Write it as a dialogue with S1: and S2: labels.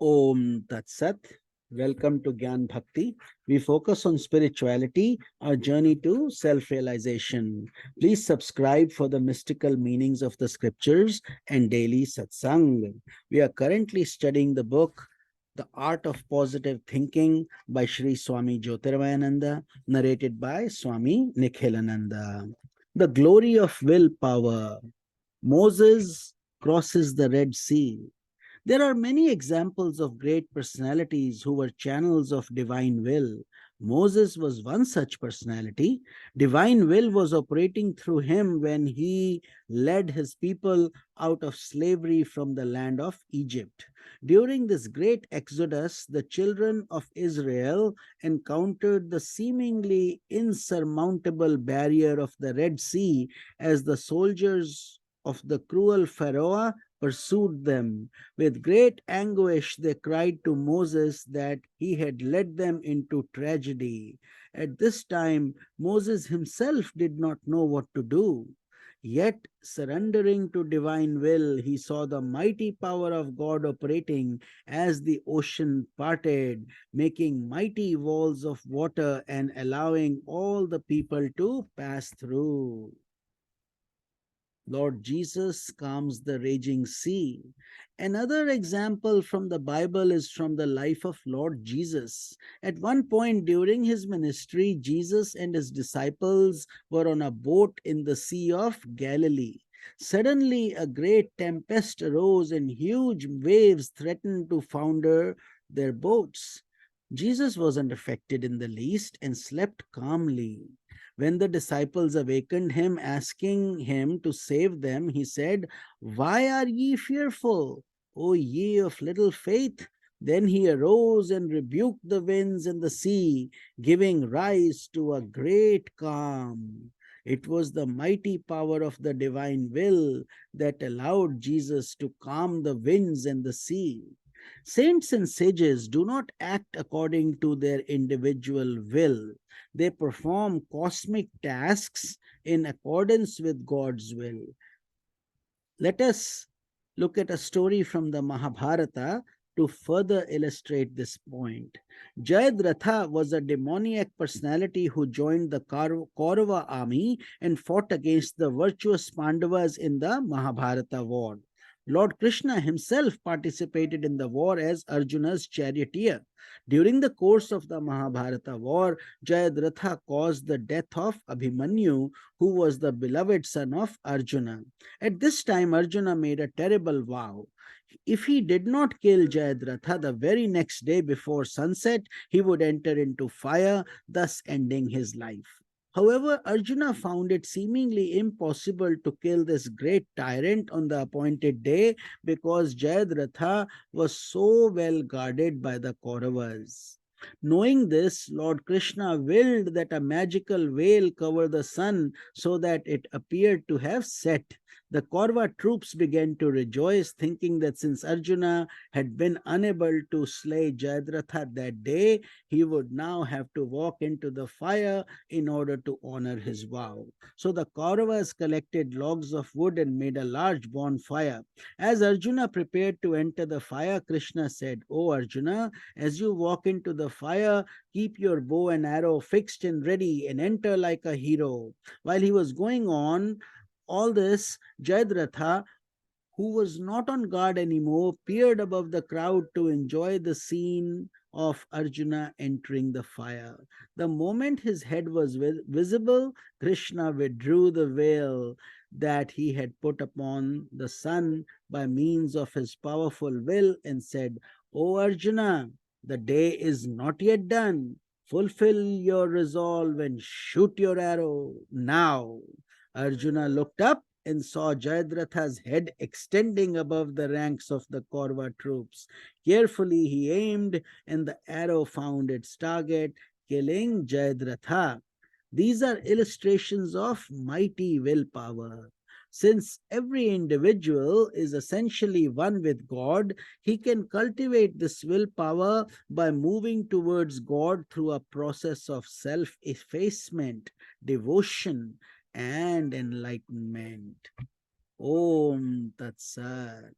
S1: Om Tat Sat. Welcome to Gyan Bhakti. We focus on spirituality, our journey to self realization. Please subscribe for the mystical meanings of the scriptures and daily satsang. We are currently studying the book The Art of Positive Thinking by Sri Swami Jyotirmayananda, narrated by Swami Nikhilananda. The glory of willpower. Moses crosses the Red Sea. There are many examples of great personalities who were channels of divine will. Moses was one such personality. Divine will was operating through him when he led his people out of slavery from the land of Egypt. During this great exodus, the children of Israel encountered the seemingly insurmountable barrier of the Red Sea as the soldiers of the cruel Pharaoh pursued them. With great anguish, they cried to Moses that he had led them into tragedy. At this time, Moses himself did not know what to do. Yet, surrendering to divine will, he saw the mighty power of God operating as the ocean parted, making mighty walls of water and allowing all the people to pass through. Lord Jesus calms the raging sea. Another example from the Bible is from the life of Lord Jesus. At one point during his ministry, Jesus and his disciples were on a boat in the Sea of Galilee. Suddenly, a great tempest arose and huge waves threatened to founder their boats. Jesus wasn't affected in the least and slept calmly. When the disciples awakened him, asking him to save them, he said, "Why are ye fearful, O ye of little faith?" Then he arose and rebuked the winds and the sea, giving rise to a great calm. It was the mighty power of the divine will that allowed Jesus to calm the winds and the sea. Saints and sages do not act according to their individual will. They perform cosmic tasks in accordance with God's will. Let us look at a story from the Mahabharata to further illustrate this point. Jayadratha was a demoniac personality who joined the Kaurava army and fought against the virtuous Pandavas in the Mahabharata war. Lord Krishna himself participated in the war as Arjuna's charioteer. During the course of the Mahabharata war, Jayadratha caused the death of Abhimanyu, who was the beloved son of Arjuna. At this time, Arjuna made a terrible vow. If he did not kill Jayadratha the very next day before sunset, he would enter into fire, thus ending his life. However, Arjuna found it seemingly impossible to kill this great tyrant on the appointed day because Jayadratha was so well guarded by the Kauravas. Knowing this, Lord Krishna willed that a magical veil cover the sun so that it appeared to have set. The Kaurava troops began to rejoice, thinking that since Arjuna had been unable to slay Jayadratha that day, he would now have to walk into the fire in order to honor his vow. So the Kauravas collected logs of wood and made a large bonfire. As Arjuna prepared to enter the fire, Krishna said, "O Arjuna, as you walk into the fire, keep your bow and arrow fixed and ready and enter like a hero." While he was going on, all this, Jayadratha, who was not on guard anymore, peered above the crowd to enjoy the scene of Arjuna entering the fire. The moment his head was visible, Krishna withdrew the veil that he had put upon the sun by means of his powerful will and said, "O Arjuna, the day is not yet done. Fulfill your resolve and shoot your arrow now." Arjuna looked up and saw Jayadratha's head extending above the ranks of the Kaurava troops. Carefully he aimed, and the arrow found its target, killing Jayadratha. These are illustrations of mighty willpower. Since every individual is essentially one with God, he can cultivate this willpower by moving towards God through a process of self effacement, devotion, and enlightenment. Om Tat Sat.